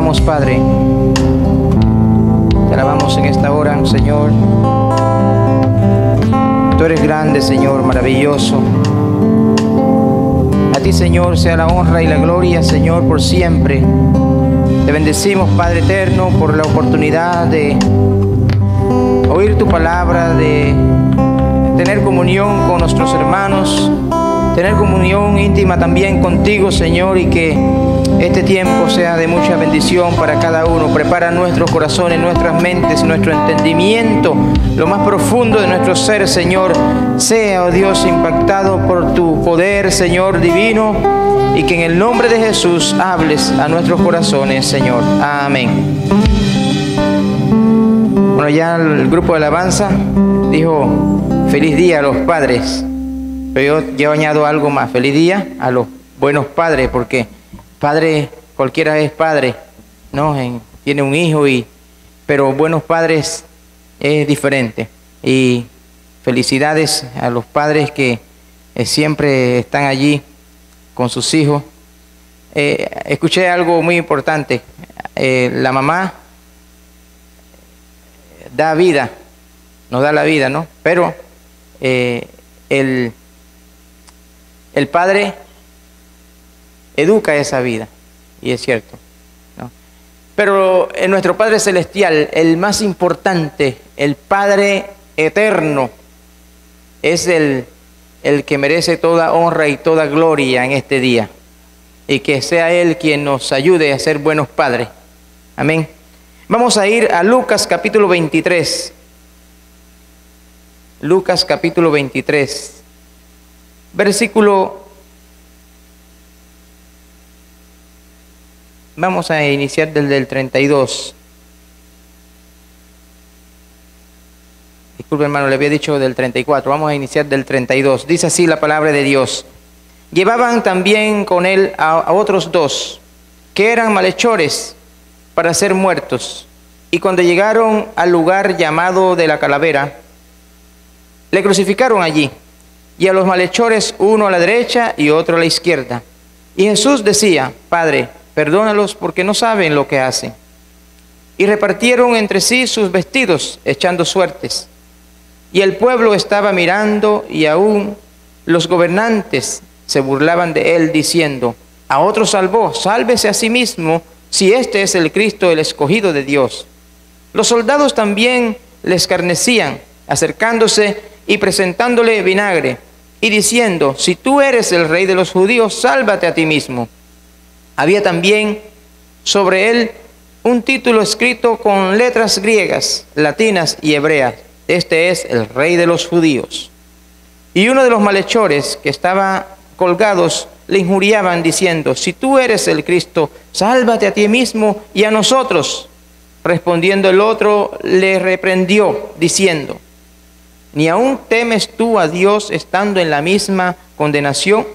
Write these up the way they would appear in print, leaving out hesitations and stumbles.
alabamos, Padre. Te alabamos en esta hora, Señor. Tú eres grande, Señor, maravilloso. A ti, Señor, sea la honra y la gloria, Señor, por siempre. Te bendecimos, Padre eterno, por la oportunidad de oír tu palabra, de tener comunión con nuestros hermanos, tener comunión íntima también contigo, Señor, y que este tiempo sea de mucha bendición para cada uno. Prepara nuestros corazones, nuestras mentes, nuestro entendimiento, lo más profundo de nuestro ser, Señor. Sea, oh Dios, impactado por tu poder, Señor divino, y que en el nombre de Jesús hables a nuestros corazones, Señor. Amén. Bueno, ya el grupo de alabanza dijo feliz día a los padres, pero yo añado algo más: feliz día a los buenos padres, porque padre, cualquiera es padre, ¿no? Tiene un hijo, pero buenos padres es diferente. Y felicidades a los padres que siempre están allí con sus hijos. Escuché algo muy importante. La mamá da vida, nos da la vida, ¿no? Pero el padre educa esa vida, y es cierto, ¿no? Pero en nuestro Padre Celestial, el más importante, el Padre Eterno, es el que merece toda honra y toda gloria en este día, y que sea Él quien nos ayude a ser buenos padres. Amén. Vamos a ir a Lucas capítulo 23. Lucas capítulo 23, versículo... Vamos a iniciar desde el 32. Disculpe, hermano, le había dicho del 34. Vamos a iniciar del 32. Dice así la palabra de Dios. Llevaban también con él a otros dos, que eran malhechores, para ser muertos. Y cuando llegaron al lugar llamado de la Calavera, le crucificaron allí, y a los malhechores uno a la derecha y otro a la izquierda. Y Jesús decía: Padre, perdónalos, porque no saben lo que hacen. Y repartieron entre sí sus vestidos, echando suertes. Y el pueblo estaba mirando, y aún los gobernantes se burlaban de él, diciendo: a otro salvó, sálvese a sí mismo, si este es el Cristo, el escogido de Dios. Los soldados también le escarnecían, acercándose y presentándole vinagre, y diciendo: si tú eres el rey de los judíos, sálvate a ti mismo. Había también sobre él un título escrito con letras griegas, latinas y hebreas: este es el rey de los judíos. Y uno de los malhechores que estaba colgados le injuriaban, diciendo: si tú eres el Cristo, sálvate a ti mismo y a nosotros. Respondiendo el otro, le reprendió, diciendo: ¿ni aún temes tú a Dios estando en la misma condenación?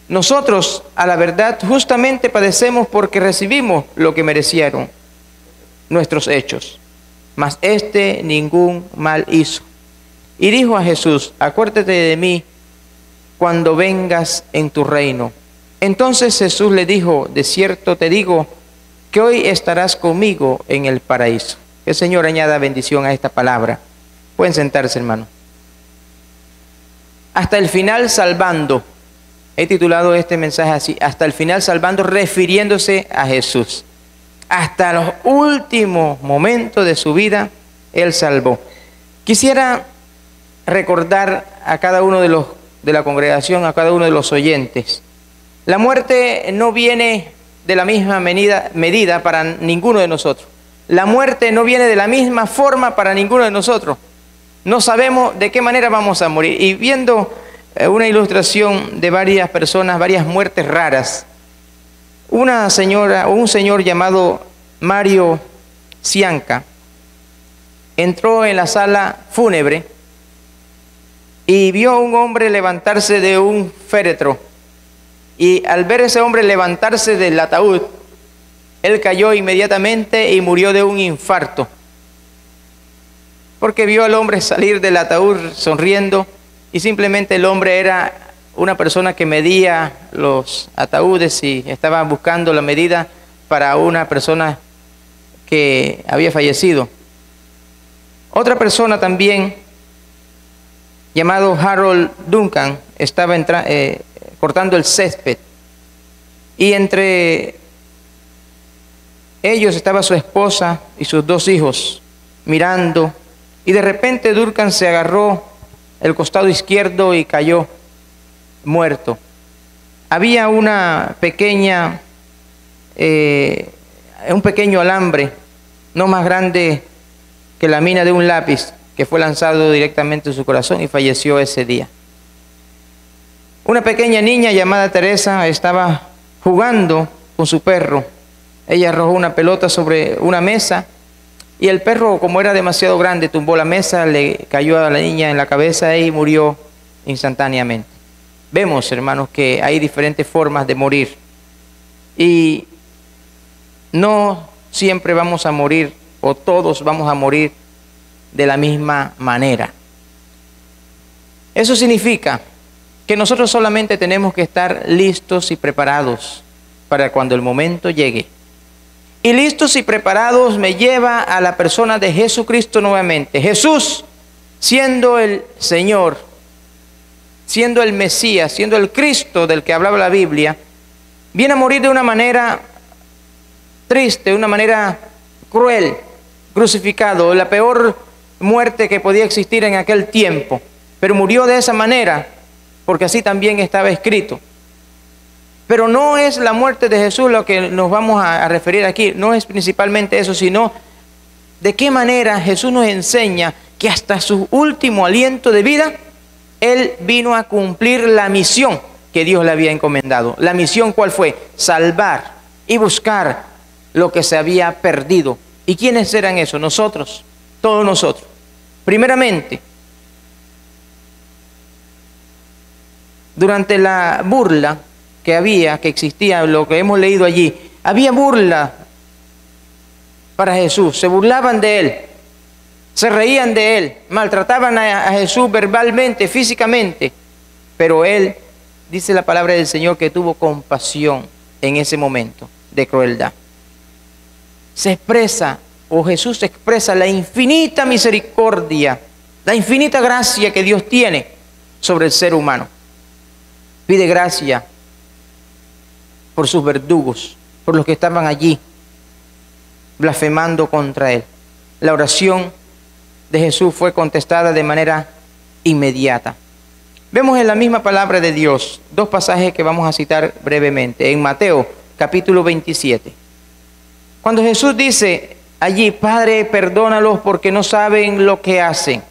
Nosotros, a la verdad, justamente padecemos porque recibimos lo que merecieron nuestros hechos, mas este ningún mal hizo. Y dijo a Jesús: acuérdate de mí cuando vengas en tu reino. Entonces Jesús le dijo: de cierto te digo que hoy estarás conmigo en el paraíso. Que el Señor añada bendición a esta palabra. Pueden sentarse, hermano. Hasta el final salvando. He titulado este mensaje así: hasta el final salvando, refiriéndose a Jesús. Hasta los últimos momentos de su vida, Él salvó. Quisiera recordar a cada uno de la congregación, a cada uno de los oyentes: la muerte no viene de la misma medida para ninguno de nosotros. La muerte no viene de la misma forma para ninguno de nosotros. No sabemos de qué manera vamos a morir. Y viendo una ilustración de varias personas, varias muertes raras, una señora o un señor llamado Mario Cianca entró en la sala fúnebre y vio a un hombre levantarse de un féretro. Y al ver a ese hombre levantarse del ataúd, él cayó inmediatamente y murió de un infarto, porque vio al hombre salir del ataúd sonriendo, y simplemente el hombre era una persona que medía los ataúdes y estaba buscando la medida para una persona que había fallecido. Otra persona también, llamado Harold Duncan, estaba cortando el césped, y entre ellos estaba su esposa y sus 2 hijos mirando, y de repente Duncan se agarró el costado izquierdo y cayó muerto. Había una pequeña, un pequeño alambre, no más grande que la mina de un lápiz, que fue lanzado directamente en su corazón y falleció ese día. Una pequeña niña llamada Teresa estaba jugando con su perro. Ella arrojó una pelota sobre una mesa y el perro, como era demasiado grande, tumbó la mesa, le cayó a la niña en la cabeza y murió instantáneamente. Vemos, hermanos, que hay diferentes formas de morir y no siempre vamos a morir, o todos vamos a morir de la misma manera. Eso significa que nosotros solamente tenemos que estar listos y preparados para cuando el momento llegue. Y listos y preparados me lleva a la persona de Jesucristo nuevamente. Jesús, siendo el Señor, siendo el Mesías, siendo el Cristo del que hablaba la Biblia, viene a morir de una manera triste, de una manera cruel, crucificado, la peor muerte que podía existir en aquel tiempo, pero murió de esa manera porque así también estaba escrito. Pero no es la muerte de Jesús lo que nos vamos a referir aquí, no es principalmente eso, sino de qué manera Jesús nos enseña que hasta su último aliento de vida Él vino a cumplir la misión que Dios le había encomendado. La misión, ¿cuál fue? Salvar y buscar lo que se había perdido. ¿Y quiénes eran esos? Nosotros, todos nosotros. Primeramente, durante la burla que existía, lo que hemos leído allí, había burla para Jesús, se burlaban de Él, se reían de Él, maltrataban a Jesús verbalmente, físicamente, pero Él, dice la palabra del Señor, que tuvo compasión en ese momento de crueldad. Se expresa, o Jesús expresa la infinita misericordia, la infinita gracia que Dios tiene sobre el ser humano. Pide gracia por sus verdugos, por los que estaban allí blasfemando contra Él. La oración de Jesús fue contestada de manera inmediata. Vemos en la misma palabra de Dios 2 pasajes que vamos a citar brevemente. En Mateo capítulo 27. Cuando Jesús dice allí, Padre, perdónalos porque no saben lo que hacen,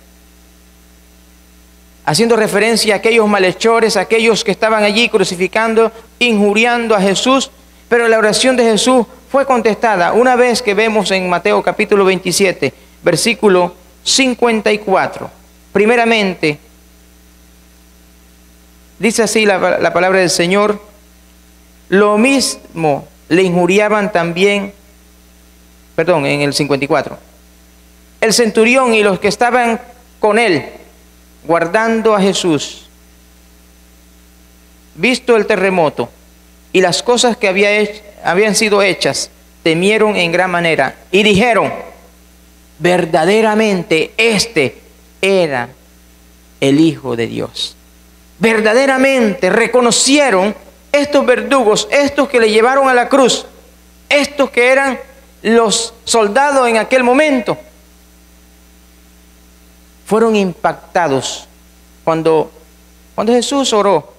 haciendo referencia a aquellos malhechores, a aquellos que estaban allí crucificando, injuriando a Jesús, pero la oración de Jesús fue contestada una vez que vemos en Mateo capítulo 27, versículo 54. Primeramente, dice así la palabra del Señor, lo mismo le injuriaban también, en el 54, el centurión y los que estaban con él, guardando a Jesús, visto el terremoto y las cosas que habían sido hechas, temieron en gran manera y dijeron, verdaderamente este era el Hijo de Dios. Verdaderamente reconocieron estos verdugos, estos que le llevaron a la cruz, estos que eran los soldados en aquel momento, fueron impactados cuando Jesús oró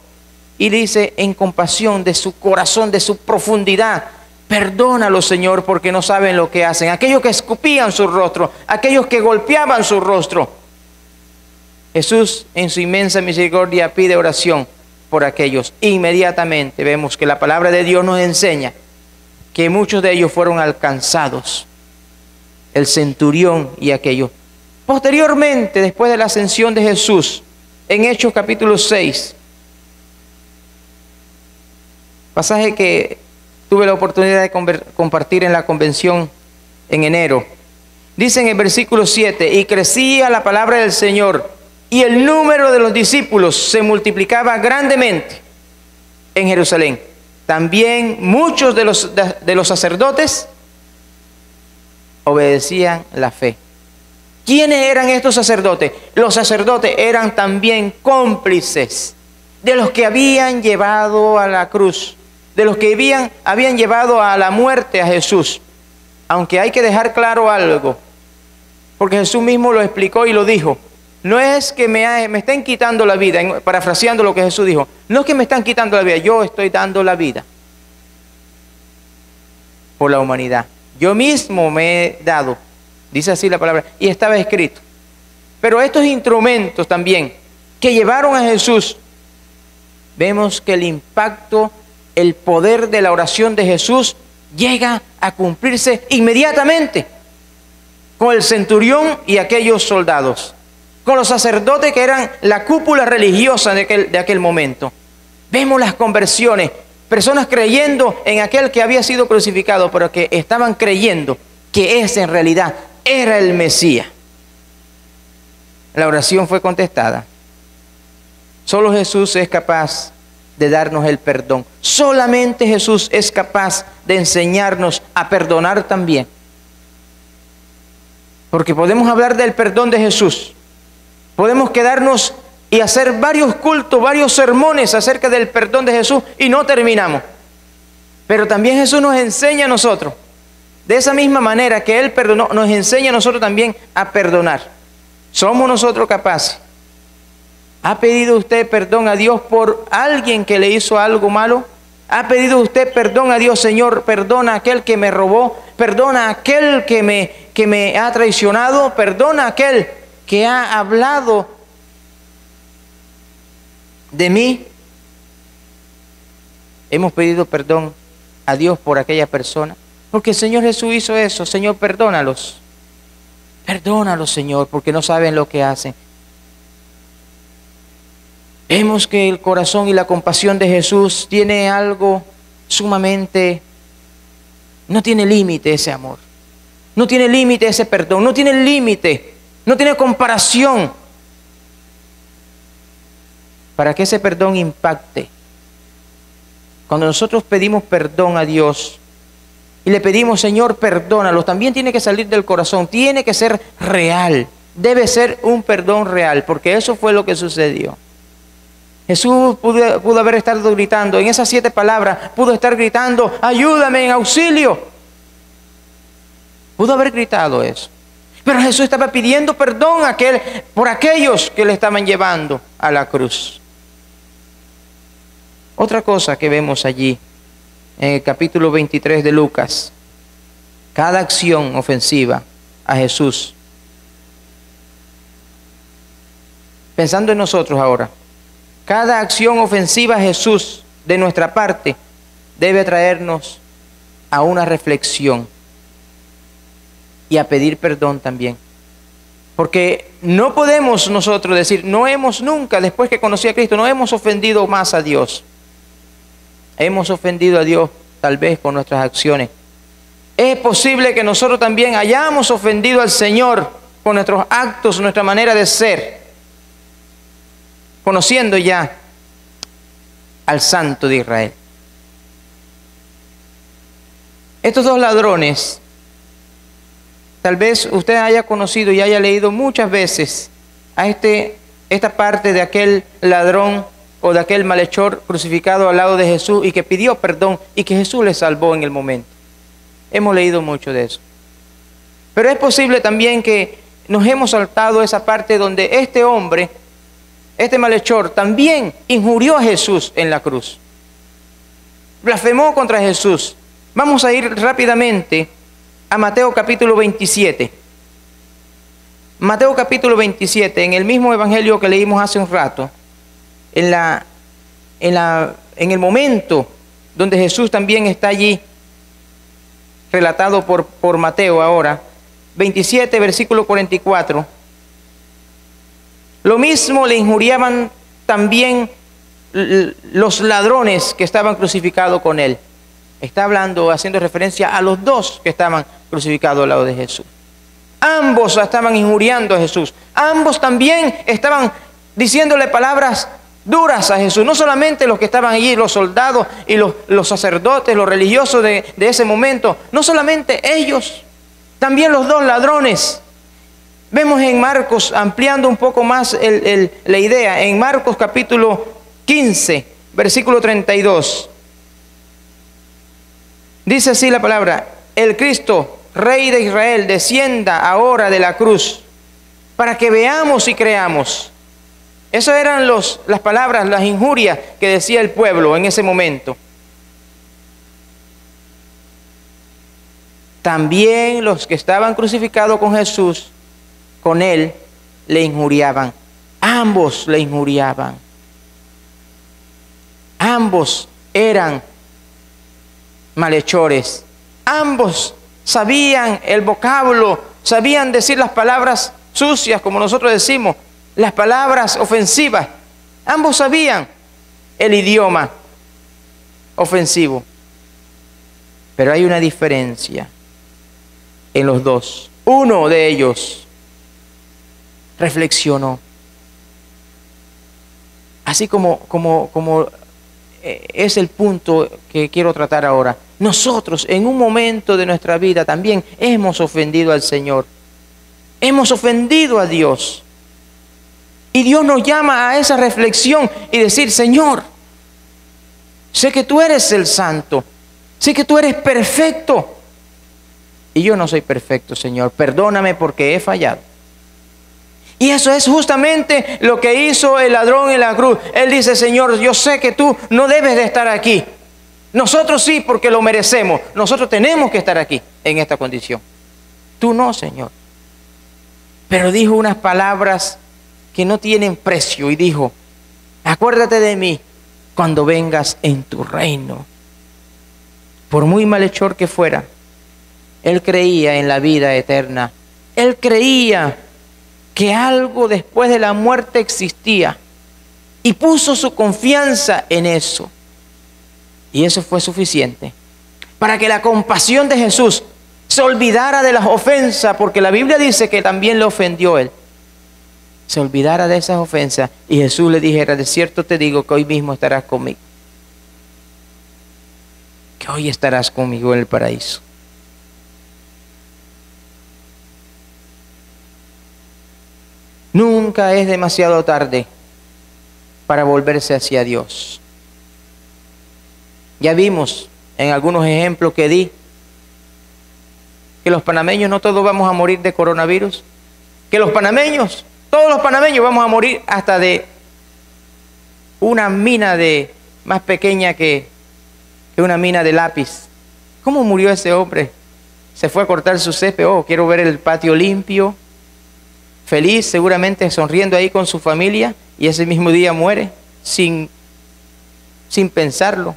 y dice en compasión de su corazón, de su profundidad, perdónalo, Señor, porque no saben lo que hacen. Aquellos que escupían su rostro, aquellos que golpeaban su rostro. Jesús en su inmensa misericordia pide oración por aquellos. Inmediatamente vemos que la palabra de Dios nos enseña que muchos de ellos fueron alcanzados, el centurión y aquellos. Posteriormente, después de la ascensión de Jesús, en Hechos capítulo 6, pasaje que tuve la oportunidad de compartir en la convención en enero, dice en el versículo 7, y crecía la palabra del Señor, y el número de los discípulos se multiplicaba grandemente en Jerusalén. también muchos de los sacerdotes obedecían la fe. ¿Quiénes eran estos sacerdotes? Los sacerdotes eran también cómplices de los que habían llevado a la cruz, de los que habían llevado a la muerte a Jesús. Aunque hay que dejar claro algo, porque Jesús mismo lo explicó y lo dijo. No es que me estén quitando la vida, parafraseando lo que Jesús dijo. No es que me están quitando la vida, yo estoy dando la vida por la humanidad. Yo mismo me he dado, dice así la palabra, y estaba escrito. Pero estos instrumentos también que llevaron a Jesús, vemos que el impacto, el poder de la oración de Jesús llega a cumplirse inmediatamente con el centurión y aquellos soldados, con los sacerdotes que eran la cúpula religiosa de aquel momento. Vemos las conversiones, personas creyendo en aquel que había sido crucificado, pero que estaban creyendo que ese en realidad era el Mesías. La oración fue contestada. Solo Jesús es capaz de darnos el perdón. Solamente Jesús es capaz de enseñarnos a perdonar también. Porque podemos hablar del perdón de Jesús. Podemos quedarnos y hacer varios cultos, varios sermones acerca del perdón de Jesús y no terminamos. Pero también Jesús nos enseña a nosotros, de esa misma manera que Él perdonó, nos enseña a nosotros también a perdonar. ¿Somos nosotros capaces? ¿Ha pedido usted perdón a Dios por alguien que le hizo algo malo? ¿Ha pedido usted perdón a Dios? Señor, perdona a aquel que me robó, perdona a aquel que me ha traicionado, perdona a aquel que ha hablado de mí. Hemos pedido perdón a Dios por aquella persona, porque el Señor Jesús hizo eso. Señor, perdónalos. Perdónalos, Señor, porque no saben lo que hacen. Vemos que el corazón y la compasión de Jesús tiene algo sumamente... No tiene límite ese amor. No tiene límite ese perdón. No tiene límite. No tiene comparación. Para que ese perdón impacte. Cuando nosotros pedimos perdón a Dios y le pedimos, Señor, perdónalos, también tiene que salir del corazón. Tiene que ser real. Debe ser un perdón real, porque eso fue lo que sucedió. Jesús pudo haber estado gritando, en esas 7 palabras, pudo estar gritando, ayúdame, en auxilio. Pudo haber gritado eso. Pero Jesús estaba pidiendo perdón por aquellos que le estaban llevando a la cruz. Otra cosa que vemos allí, en el capítulo 23 de Lucas, cada acción ofensiva a Jesús. Pensando en nosotros ahora, cada acción ofensiva a Jesús de nuestra parte debe traernos a una reflexión y a pedir perdón también. Porque no podemos nosotros decir, no hemos nunca, después que conocí a Cristo, no hemos ofendido más a Dios. Hemos ofendido a Dios tal vez con nuestras acciones. Es posible que nosotros también hayamos ofendido al Señor con nuestros actos, nuestra manera de ser, conociendo ya al Santo de Israel. Estos 2 ladrones, tal vez usted haya conocido y haya leído muchas veces a esta parte de aquel ladrón o de aquel malhechor crucificado al lado de Jesús y que pidió perdón y que Jesús le salvó en el momento. Hemos leído mucho de eso. Pero es posible también que nos hemos saltado esa parte donde este hombre, este malhechor, también injurió a Jesús en la cruz. Blasfemó contra Jesús. Vamos a ir rápidamente a Mateo capítulo 27. Mateo capítulo 27, en el mismo evangelio que leímos hace un rato, en el momento donde Jesús también está allí, relatado por Mateo ahora, 27, versículo 44. Lo mismo le injuriaban también los ladrones que estaban crucificados con él. Está haciendo referencia a los 2 que estaban crucificados al lado de Jesús. Ambos estaban injuriando a Jesús. Ambos también estaban diciéndole palabras duras a Jesús. No solamente los que estaban allí, los soldados y los sacerdotes, los religiosos de ese momento. No solamente ellos, también los dos ladrones. Vemos en Marcos, ampliando un poco más la idea, en Marcos capítulo 15, versículo 32. Dice así la palabra: el Cristo, Rey de Israel, descienda ahora de la cruz, para que veamos y creamos. Esas eran las palabras, las injurias que decía el pueblo en ese momento. También los que estaban crucificados con Jesús, con él, le injuriaban. Ambos le injuriaban. Ambos eran malhechores. Ambos sabían el vocablo, sabían decir las palabras sucias, como nosotros decimos, las palabras ofensivas. Ambos sabían el idioma ofensivo. Pero hay una diferencia en los dos. Uno de ellos reflexionó. Así como es el punto que quiero tratar ahora. Nosotros en un momento de nuestra vida también hemos ofendido al Señor. Hemos ofendido a Dios. Y Dios nos llama a esa reflexión y decir: Señor, sé que tú eres el santo, sé que tú eres perfecto, y yo no soy perfecto, Señor. Perdóname porque he fallado. Y eso es justamente lo que hizo el ladrón en la cruz. Él dice: Señor, yo sé que tú no debes de estar aquí. Nosotros sí, porque lo merecemos. Nosotros tenemos que estar aquí, en esta condición. Tú no, Señor. Pero dijo unas palabras que no tienen precio, y dijo: acuérdate de mí cuando vengas en tu reino. Por muy malhechor que fuera, él creía en la vida eterna. Él creía que algo después de la muerte existía, y puso su confianza en eso. Y eso fue suficiente para que la compasión de Jesús se olvidara de las ofensas, porque la Biblia dice que también le ofendió él. Se olvidara de esas ofensas y Jesús le dijera: de cierto te digo que hoy mismo estarás conmigo. Que hoy estarás conmigo en el paraíso. Nunca es demasiado tarde para volverse hacia Dios. Ya vimos en algunos ejemplos que di que los panameños no todos vamos a morir de coronavirus. Que los panameños, todos los panameños vamos a morir hasta de una mina más pequeña que una mina de lápiz. ¿Cómo murió ese hombre? Se fue a cortar su césped. Oh, quiero ver el patio limpio, feliz, seguramente sonriendo ahí con su familia, y ese mismo día muere sin pensarlo.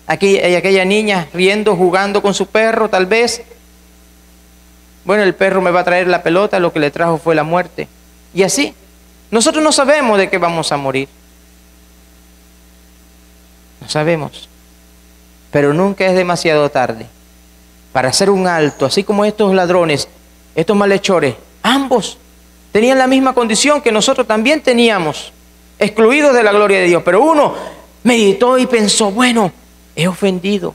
Aquella niña riendo, jugando con su perro, tal vez. Bueno, el perro me va a traer la pelota, lo que le trajo fue la muerte. Y así, nosotros no sabemos de qué vamos a morir. No sabemos. Pero nunca es demasiado tarde para hacer un alto, así como estos ladrones, estos malhechores. Ambos tenían la misma condición que nosotros también teníamos, excluidos de la gloria de Dios. Pero uno meditó y pensó: bueno, he ofendido.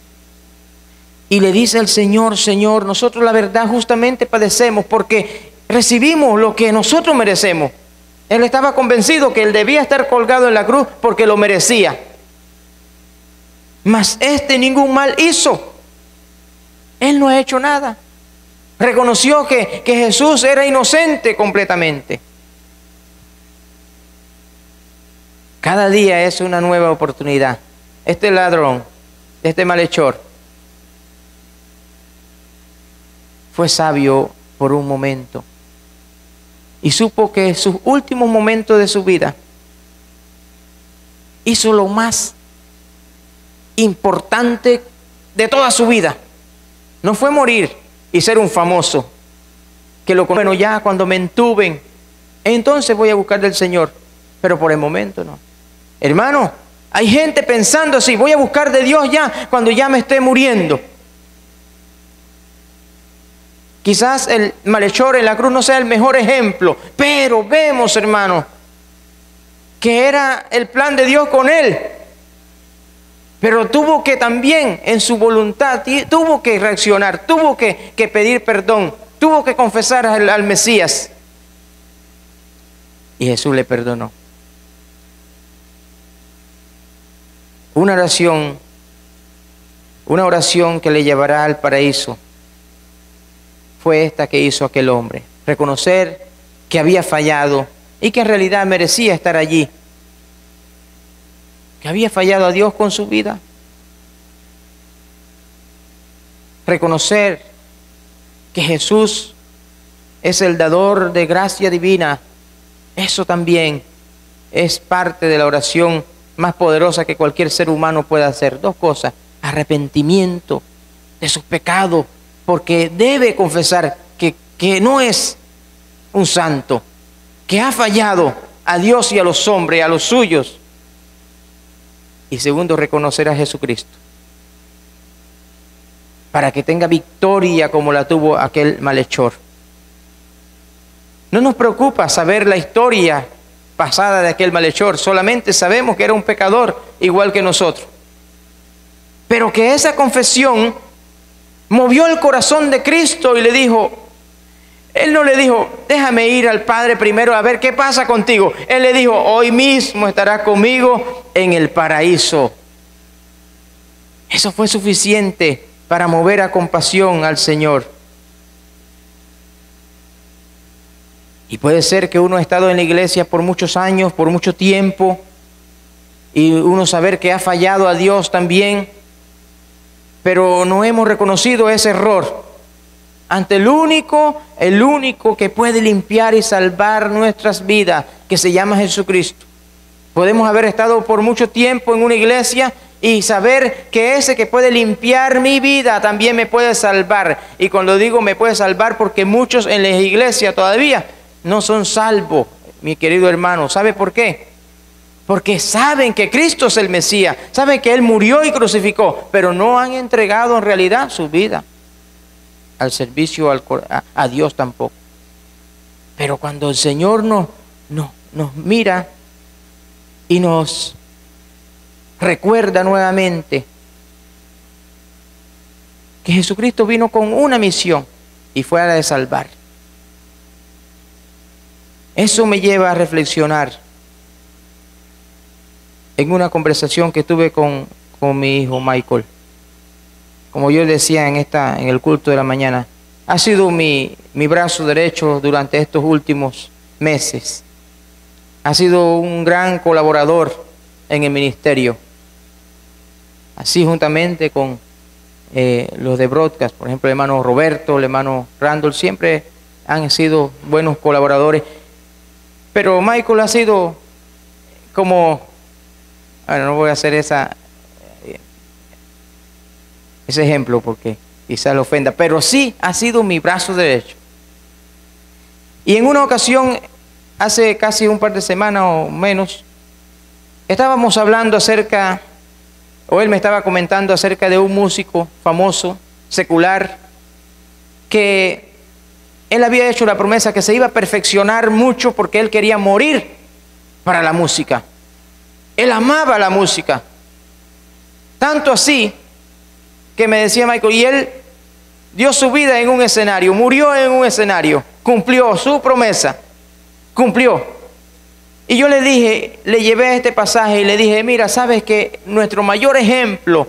Y le dice al Señor: Señor, nosotros la verdad justamente padecemos porque recibimos lo que nosotros merecemos. Él estaba convencido que él debía estar colgado en la cruz porque lo merecía. Mas ningún mal hizo. Él no ha hecho nada. Reconoció que Jesús era inocente completamente. Cada día es una nueva oportunidad. Este ladrón, este malhechor, fue sabio por un momento y supo que en sus últimos momentos de su vida hizo lo más importante de toda su vida. No fue morir y ser un famoso, bueno, ya cuando me entuben, entonces voy a buscar del Señor, pero por el momento no. Hermano, hay gente pensando así: voy a buscar de Dios ya cuando ya me esté muriendo. Quizás el malhechor en la cruz no sea el mejor ejemplo, pero vemos, hermano, que era el plan de Dios con él. Pero tuvo que también, en su voluntad, tuvo que reaccionar, tuvo que pedir perdón, tuvo que confesar al Mesías. Y Jesús le perdonó. Una oración que le llevará al paraíso fue esta que hizo aquel hombre. Reconocer que había fallado y que en realidad merecía estar allí. Que había fallado a Dios con su vida. Reconocer que Jesús es el dador de gracia divina. Eso también es parte de la oración más poderosa que cualquier ser humano pueda hacer. Dos cosas: arrepentimiento de sus pecados, porque debe confesar que no es un santo, que ha fallado a Dios y a los hombres, a los suyos. Y segundo, reconocer a Jesucristo, para que tenga victoria como la tuvo aquel malhechor. No nos preocupa saber la historia pasada de aquel malhechor, solamente sabemos que era un pecador igual que nosotros. Pero que esa confesión movió el corazón de Cristo y le dijo, Él no le dijo, déjame ir al Padre primero a ver qué pasa contigo. Él le dijo, hoy mismo estarás conmigo en el paraíso. Eso fue suficiente para mover a compasión al Señor. Y puede ser que uno ha estado en la iglesia por muchos años, por mucho tiempo, y uno saber que ha fallado a Dios también, pero no hemos reconocido ese error ante el único que puede limpiar y salvar nuestras vidas, que se llama Jesucristo. Podemos haber estado por mucho tiempo en una iglesia y saber que ese que puede limpiar mi vida también me puede salvar. Y cuando digo me puede salvar, porque muchos en la iglesia todavía no son salvos, mi querido hermano. ¿Sabe por qué? Porque saben que Cristo es el Mesías, saben que Él murió y crucificó, pero no han entregado en realidad su vida al servicio a Dios tampoco. Pero cuando el Señor nos mira y nos recuerda nuevamente que Jesucristo vino con una misión y fue a la de salvar. Eso me lleva a reflexionar en una conversación que tuve con mi hijo Michael. Como yo decía en el culto de la mañana, ha sido mi brazo derecho durante estos últimos meses. Ha sido un gran colaborador en el ministerio. Así juntamente con los de broadcast, por ejemplo, el hermano Roberto, el hermano Randall, siempre han sido buenos colaboradores. Pero Michael ha sido como, bueno, no voy a hacer ese ejemplo porque quizás le ofenda, pero sí ha sido mi brazo derecho. Y en una ocasión, hace casi un par de semanas o menos, estábamos hablando acerca, o él me estaba comentando acerca de un músico famoso, secular, que él había hecho la promesa que se iba a perfeccionar mucho porque él quería morir para la música. Él amaba la música. Tanto así que me decía Michael, y él dio su vida en un escenario, murió en un escenario, cumplió su promesa, cumplió. Y yo le dije, le llevé este pasaje y le dije, mira, sabes que nuestro mayor ejemplo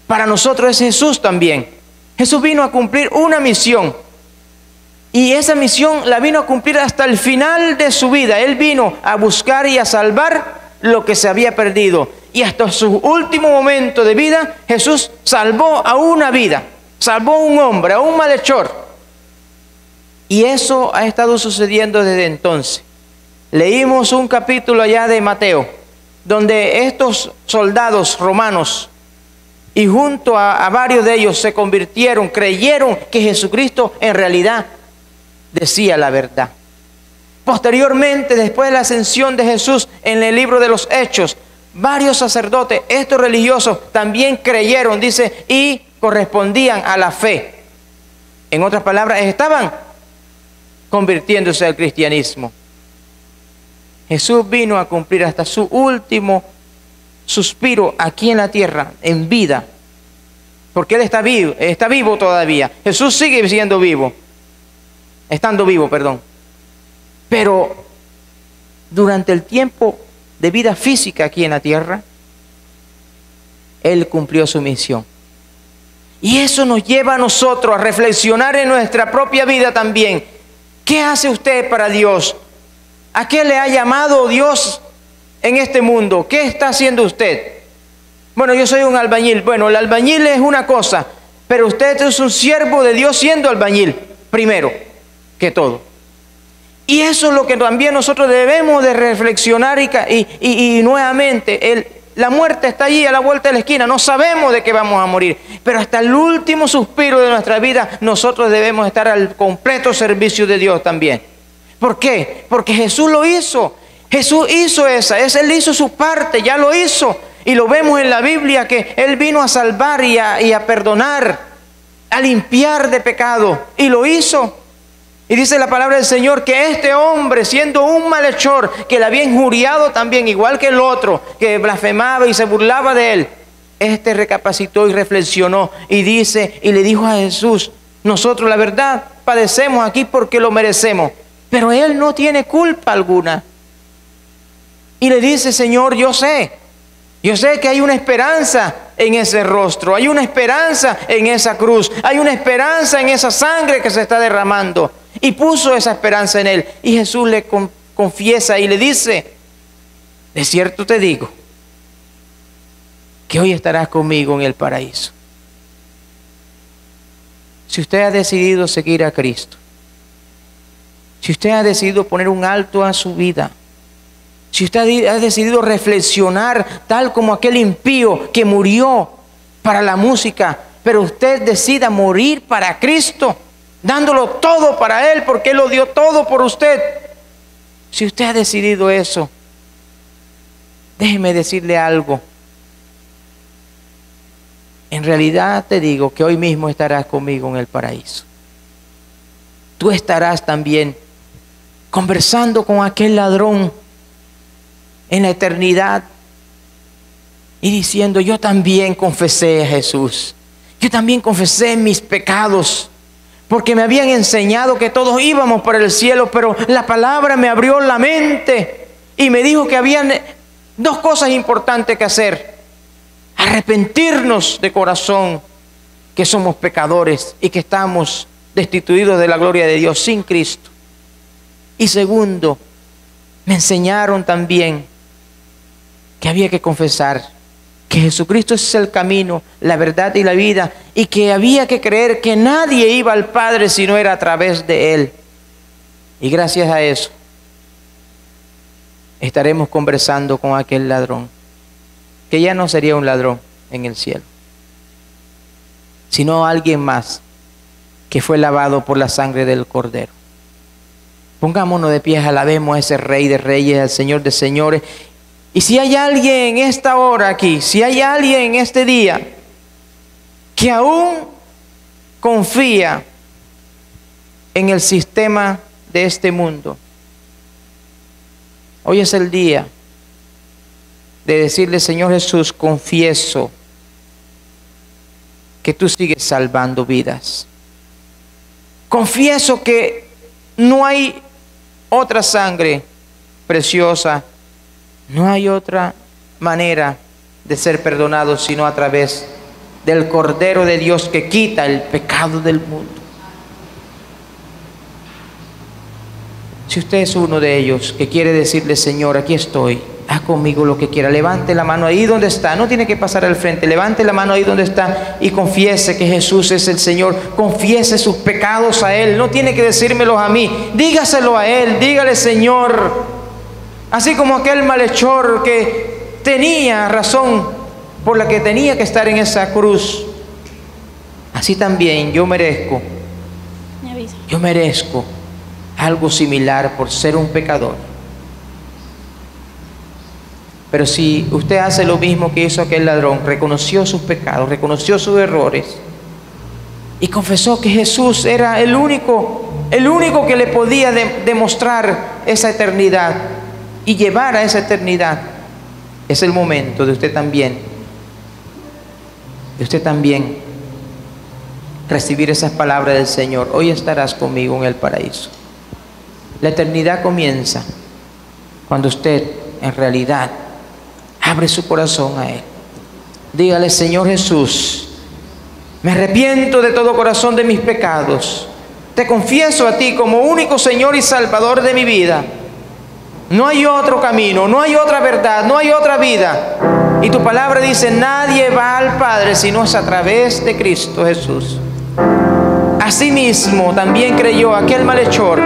para nosotros es Jesús también. Jesús vino a cumplir una misión. Y esa misión la vino a cumplir hasta el final de su vida. Él vino a buscar y a salvar lo que se había perdido. Y hasta su último momento de vida, Jesús salvó a una vida, salvó a un hombre, a un malhechor. Y eso ha estado sucediendo desde entonces. Leímos un capítulo allá de Mateo, donde estos soldados romanos, y junto a varios de ellos se convirtieron, creyeron que Jesucristo en realidad decía la verdad. Posteriormente, después de la ascensión de Jesús, en el libro de los Hechos, varios sacerdotes, estos religiosos, también creyeron, dice, y correspondían a la fe. En otras palabras, estaban convirtiéndose al cristianismo. Jesús vino a cumplir hasta su último suspiro aquí en la tierra, en vida. Porque Él está vivo todavía. Jesús sigue siendo vivo. Estando vivo, perdón. Pero durante el tiempo de vida física aquí en la tierra, Él cumplió su misión. Y eso nos lleva a nosotros a reflexionar en nuestra propia vida también. ¿Qué hace usted para Dios? ¿A qué le ha llamado Dios en este mundo? ¿Qué está haciendo usted? Bueno, yo soy un albañil. Bueno, el albañil es una cosa, pero usted es un siervo de Dios siendo albañil, primero que todo. Y eso es lo que también nosotros debemos de reflexionar y nuevamente, la muerte está allí a la vuelta de la esquina. No sabemos de qué vamos a morir, pero hasta el último suspiro de nuestra vida nosotros debemos estar al completo servicio de Dios también. ¿Por qué? Porque Jesús lo hizo. Jesús hizo Él hizo su parte, ya lo hizo. Y lo vemos en la Biblia que Él vino a salvar y a perdonar, a limpiar de pecado. Y lo hizo. Y dice la palabra del Señor que este hombre, siendo un malhechor, que le había injuriado también, igual que el otro, que blasfemaba y se burlaba de él, este recapacitó y reflexionó y dice, y le dijo a Jesús: nosotros la verdad padecemos aquí porque lo merecemos, pero él no tiene culpa alguna. Y le dice: Señor, yo sé que hay una esperanza en ese rostro, hay una esperanza en esa cruz, hay una esperanza en esa sangre que se está derramando. Y puso esa esperanza en él. Y Jesús le confiesa y le dice: de cierto te digo que hoy estarás conmigo en el paraíso. Si usted ha decidido seguir a Cristo, si usted ha decidido poner un alto a su vida, si usted ha decidido reflexionar tal como aquel impío que murió para la música, pero usted decida morir para Cristo, dándolo todo para Él, porque Él lo dio todo por usted. Si usted ha decidido eso, déjeme decirle algo. En realidad te digo que hoy mismo estarás conmigo en el paraíso. Tú estarás también conversando con aquel ladrón en la eternidad y diciendo: yo también confesé a Jesús, yo también confesé mis pecados, porque me habían enseñado que todos íbamos para el cielo, pero la palabra me abrió la mente y me dijo que habían dos cosas importantes que hacer: arrepentirnos de corazón, que somos pecadores y que estamos destituidos de la gloria de Dios sin Cristo. Y segundo, me enseñaron también que había que confesar que Jesucristo es el camino, la verdad y la vida, y que había que creer que nadie iba al Padre si no era a través de Él. Y gracias a eso estaremos conversando con aquel ladrón, que ya no sería un ladrón en el cielo, sino alguien más que fue lavado por la sangre del Cordero. Pongámonos de pie, alabemos a ese Rey de Reyes, al Señor de Señores. Y si hay alguien en esta hora aquí, si hay alguien en este día que aún confía en el sistema de este mundo, hoy es el día de decirle: Señor Jesús, confieso que tú sigues salvando vidas. Confieso que no hay otra sangre preciosa, no hay otra manera de ser perdonado sino a través del Cordero de Dios que quita el pecado del mundo. Si usted es uno de ellos que quiere decirle: Señor, aquí estoy, haz conmigo lo que quiera, levante la mano ahí donde está, no tiene que pasar al frente, levante la mano ahí donde está y confiese que Jesús es el Señor, confiese sus pecados a Él, no tiene que decírmelos a mí, dígaselo a Él, dígale: Señor, así como aquel malhechor que tenía razón por la que tenía que estar en esa cruz, así también yo merezco algo similar por ser un pecador. Pero si usted hace lo mismo que hizo aquel ladrón, reconoció sus pecados, reconoció sus errores y confesó que Jesús era el único que le podía demostrar esa eternidad, y llevar a esa eternidad, es el momento de usted también recibir esas palabras del Señor. Hoy estarás conmigo en el paraíso. La eternidad comienza cuando usted en realidad abre su corazón a Él. Dígale: Señor Jesús, me arrepiento de todo corazón de mis pecados. Te confieso a ti como único Señor y Salvador de mi vida. No hay otro camino, no hay otra verdad, no hay otra vida. Y tu palabra dice: nadie va al Padre si no es a través de Cristo Jesús. Asimismo también creyó aquel malhechor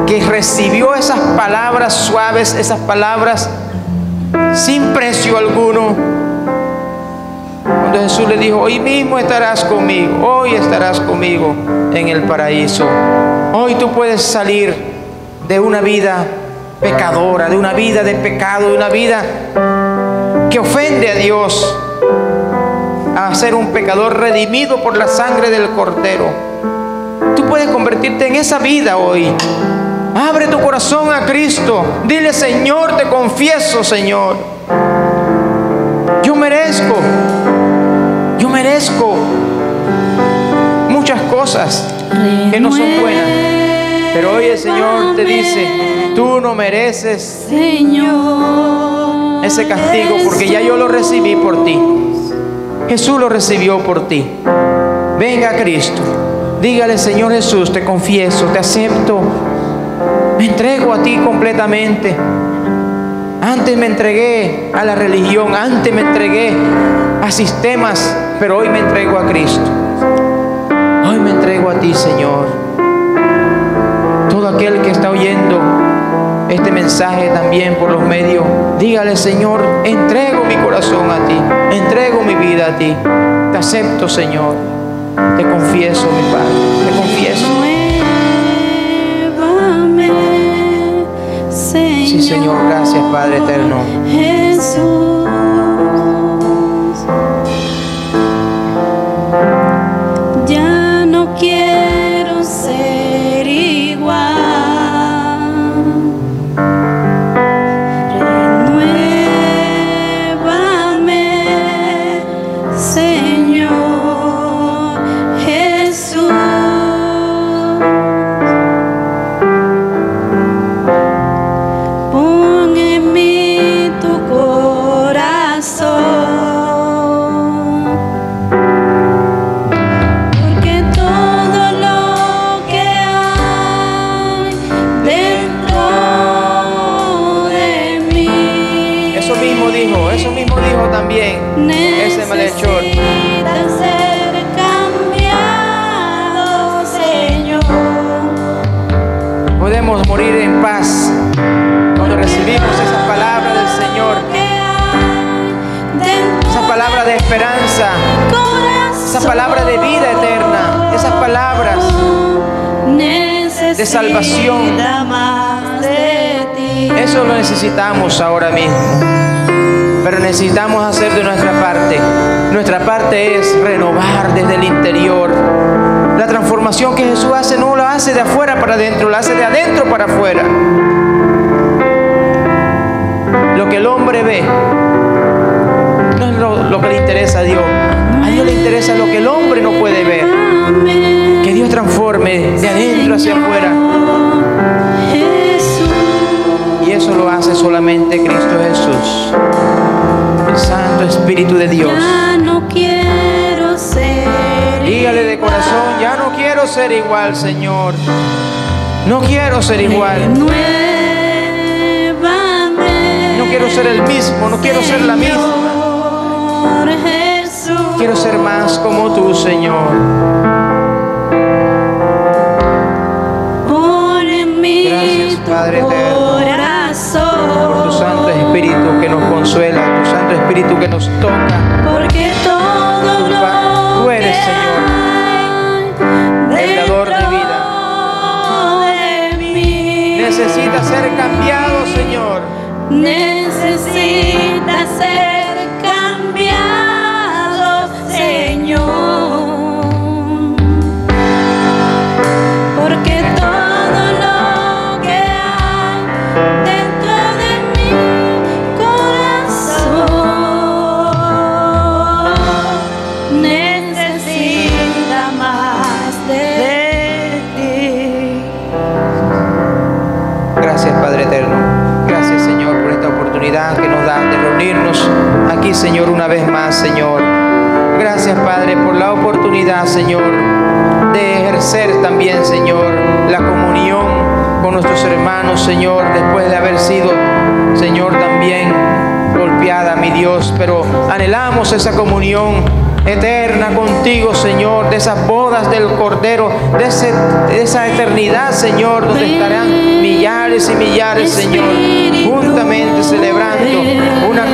que recibió esas palabras suaves, esas palabras sin precio alguno, cuando Jesús le dijo: hoy mismo estarás conmigo, hoy estarás conmigo en el paraíso. Hoy tú puedes salir de una vida pecadora, de una vida de pecado, de una vida que ofende a Dios, a ser un pecador redimido por la sangre del Cordero. Tú puedes convertirte en esa vida hoy. Abre tu corazón a Cristo. Dile: Señor, te confieso, Señor, yo merezco muchas cosas que no son buenas, pero hoy el Señor te dice: tú no mereces, Señor, ese castigo, porque ya yo lo recibí por ti. Jesús lo recibió por ti. Venga a Cristo, dígale: Señor Jesús, te confieso, te acepto, me entrego a ti completamente. Antes me entregué a la religión, antes me entregué a sistemas, pero hoy me entrego a Cristo. Hoy me entrego a ti, Señor. Todo aquel que está oyendo este mensaje también por los medios, dígale: Señor, entrego mi corazón a ti, entrego mi vida a ti. Te acepto, Señor. Te confieso, mi Padre, te confieso. Sí, Señor, gracias, Padre eterno. Jesús, ya no quiero ser igual. Renuévame, Señor Jesús. Pon en mí tu corazón, porque todo lo que hay dentro de mí, Eso mismo dijo también ese malhechor. necesita ser cambiado, Señor. Podemos morir en paz cuando recibimos esa palabra del Señor, esa palabra de esperanza, esa palabra de vida eterna, esas palabras de salvación. Más de ti. Eso lo necesitamos ahora mismo, pero necesitamos hacer de nuestra parte. Nuestra parte es renovar desde el interior. La transformación que Jesús hace no la hace de afuera para adentro, la hace de adentro para afuera. Lo que el hombre ve no es lo que le interesa a Dios. A Dios le interesa lo que el hombre no puede ver. Que Dios transforme de adentro hacia afuera. Y eso lo hace solamente Cristo Jesús, el Santo Espíritu de Dios. Ya no quiero ser. Dígale de corazón: ya no quiero ser igual, Señor. No quiero ser igual. Renuévame. No quiero ser el mismo, no quiero ser la misma. Señor Jesús. Quiero ser más como tú, Señor. Pon en mí Gracias, tu Padre eterno, corazón, por tu Santo Espíritu que nos consuela, tu Santo Espíritu que nos toca. porque todo lo Tú eres, Señor, el dador de vida. de mí Necesita ser cambiado, Señor. necesita ser cambiado, Señor, porque todo lo que hay reunirnos aquí, Señor, una vez más, Señor. Gracias, Padre, por la oportunidad, Señor, de ejercer también, Señor, la comunión con nuestros hermanos, Señor, después de haber sido, Señor, también golpeada, mi Dios, pero anhelamos esa comunión eterna contigo, Señor, de esas bodas del Cordero, de esa eternidad, Señor, donde estarán millares y millares, Señor, juntamente celebrando una